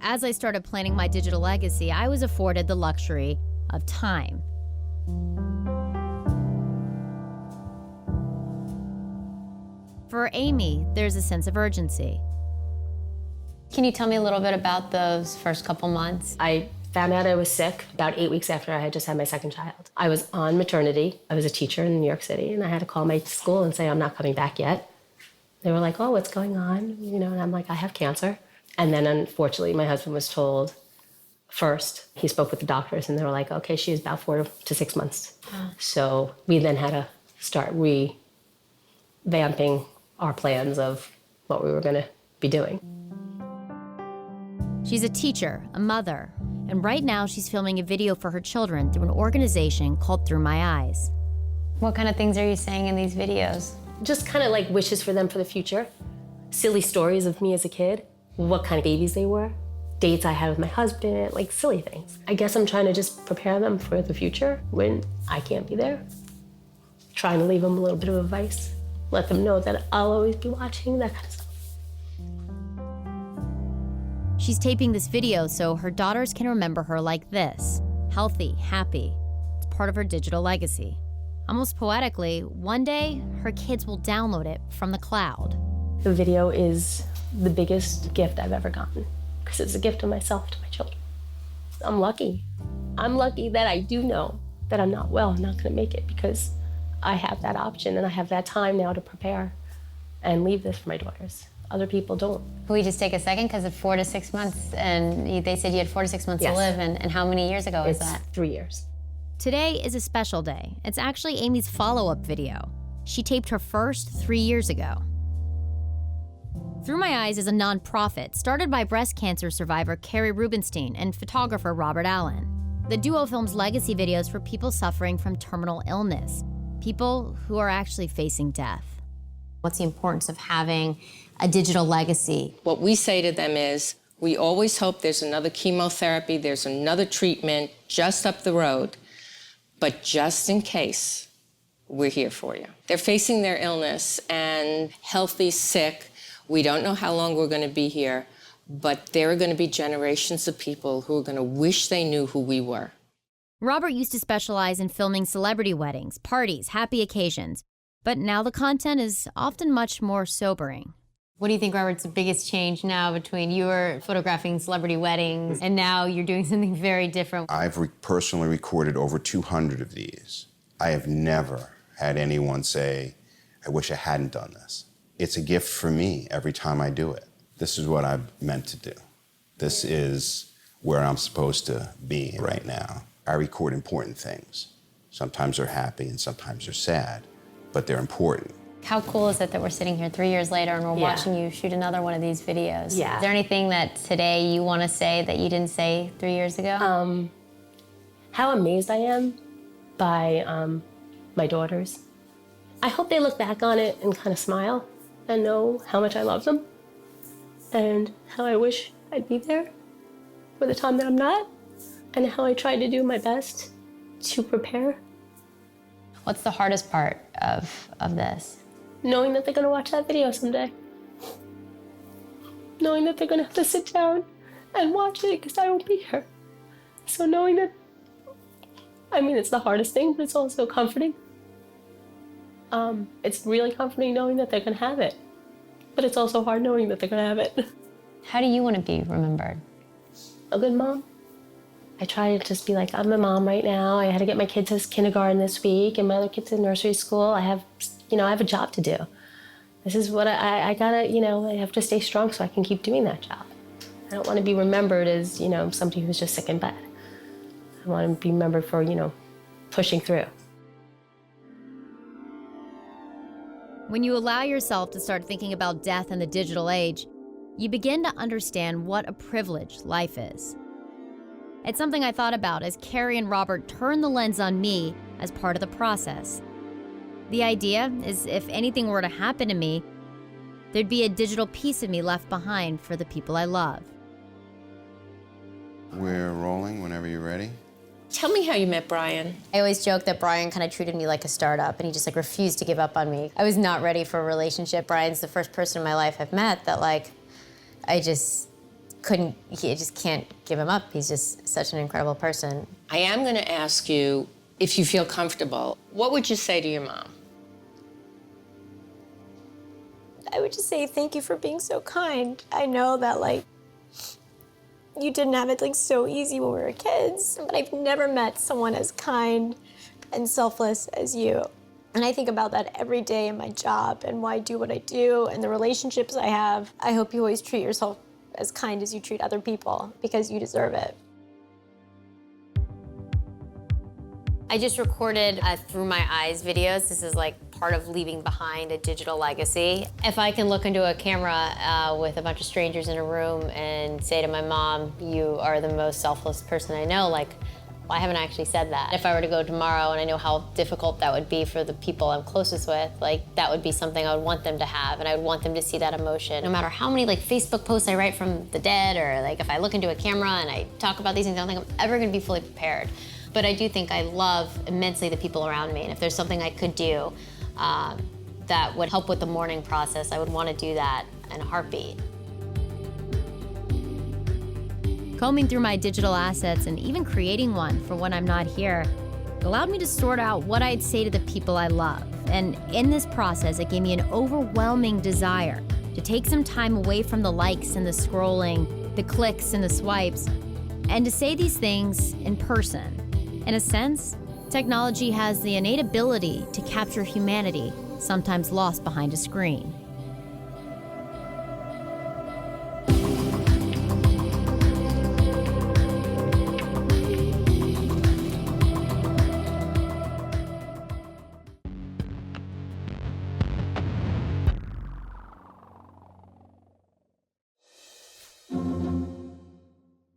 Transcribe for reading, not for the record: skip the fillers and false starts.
as I started planning my digital legacy, I was afforded the luxury of time. For Amy, there's a sense of urgency. Can you tell me a little bit about those first couple months? I found out I was sick about 8 weeks after I had just had my second child. I was on maternity. I was a teacher in New York City, and I had to call my school and say, I'm not coming back yet. They were like, oh, what's going on? You know, and I'm like, I have cancer. And then unfortunately, my husband was told first. He spoke with the doctors, and they were like, okay, she's about 4 to 6 months. Oh. So we then had to start revamping our plans of what we were going to be doing. She's a teacher, a mother, and right now she's filming a video for her children through an organization called Through My Eyes. What kind of things are you saying in these videos? Just kind of like wishes for them for the future. Silly stories of me as a kid, what kind of babies they were, dates I had with my husband, like silly things. I guess I'm trying to just prepare them for the future when I can't be there. Trying to leave them a little bit of advice, let them know that I'll always be watching, that kind of stuff. She's taping this video so her daughters can remember her like this, healthy, happy. It's part of her digital legacy. Almost poetically, one day, her kids will download it from the cloud. The video is the biggest gift I've ever gotten, because it's a gift of myself to my children. I'm lucky. I'm lucky that I do know that I'm not well, I'm not gonna make it, because I have that option and I have that time now to prepare and leave this for my daughters. Other people don't. Can we just take a second, because of 4 to 6 months, and they said you had 4 to 6 months to live, and how many years ago was that? 3 years. Today is a special day. It's actually Amy's follow-up video. She taped her first 3 years ago. Through My Eyes is a nonprofit started by breast cancer survivor Carrie Rubenstein and photographer Robert Allen. The duo films legacy videos for people suffering from terminal illness, people who are actually facing death. What's the importance of having a digital legacy? What we say to them is, we always hope there's another chemotherapy, there's another treatment just up the road, but just in case, we're here for you. They're facing their illness and healthy, sick. We don't know how long we're going to be here, but there are going to be generations of people who are going to wish they knew who we were. Robert used to specialize in filming celebrity weddings, parties, happy occasions, but now the content is often much more sobering. What do you think, Robert's the biggest change now between you were photographing celebrity weddings and now you're doing something very different? I've personally recorded over 200 of these. I have never had anyone say, I wish I hadn't done this. It's a gift for me every time I do it. This is what I'm meant to do. This is where I'm supposed to be right now. I record important things. Sometimes they're happy and sometimes they're sad, but they're important. How cool is it that we're sitting here 3 years later and we're watching you shoot another one of these videos? Yeah. Is there anything that today you want to say that you didn't say 3 years ago? How amazed I am by my daughters. I hope they look back on it and kind of smile and know how much I love them and how I wish I'd be there for the time that I'm not, and how I tried to do my best to prepare. What's the hardest part of this? Knowing that they're gonna watch that video someday. Knowing that they're gonna have to sit down and watch it because I won't be here. So knowing that, I mean, it's the hardest thing, but it's also comforting. It's really comforting knowing that they're gonna have it, but it's also hard knowing that they're gonna have it. How do you want to be remembered? A good mom. I try to just be like, I'm a mom right now. I had to get my kids to kindergarten this week and my other kids in nursery school. I have a job to do. This is what I gotta, I have to stay strong so I can keep doing that job. I don't want to be remembered as, somebody who's just sick in bed. I want to be remembered for, pushing through. When you allow yourself to start thinking about death in the digital age, you begin to understand what a privilege life is. It's something I thought about as Carrie and Robert turned the lens on me as part of the process. The idea is if anything were to happen to me, there'd be a digital piece of me left behind for the people I love. We're rolling whenever you're ready. Tell me how you met Brian. I always joke that Brian kind of treated me like a startup and he just refused to give up on me. I was not ready for a relationship. Brian's the first person in my life I've met that he just can't give him up. He's just such an incredible person. I am going to ask you, if you feel comfortable, what would you say to your mom? I would just say thank you for being so kind. I know that, like, you didn't have it, like, so easy when we were kids, but I've never met someone as kind and selfless as you. And I think about that every day in my job and why I do what I do and the relationships I have. I hope you always treat yourself as kind as you treat other people, because you deserve it. I just recorded Through My Eyes videos. This is like part of leaving behind a digital legacy. If I can look into a camera with a bunch of strangers in a room and say to my mom, you are the most selfless person I know, like, why haven't I actually said that? If I were to go tomorrow and I know how difficult that would be for the people I'm closest with, like, that would be something I would want them to have, and I would want them to see that emotion. No matter how many, like, Facebook posts I write from the dead, or like if I look into a camera and I talk about these things, I don't think I'm ever gonna be fully prepared. But I do think I love immensely the people around me, and if there's something I could do that would help with the mourning process, I would want to do that in a heartbeat. Combing through my digital assets and even creating one for when I'm not here allowed me to sort out what I'd say to the people I love. And in this process, it gave me an overwhelming desire to take some time away from the likes and the scrolling, the clicks and the swipes, and to say these things in person. In a sense, technology has the innate ability to capture humanity, sometimes lost behind a screen.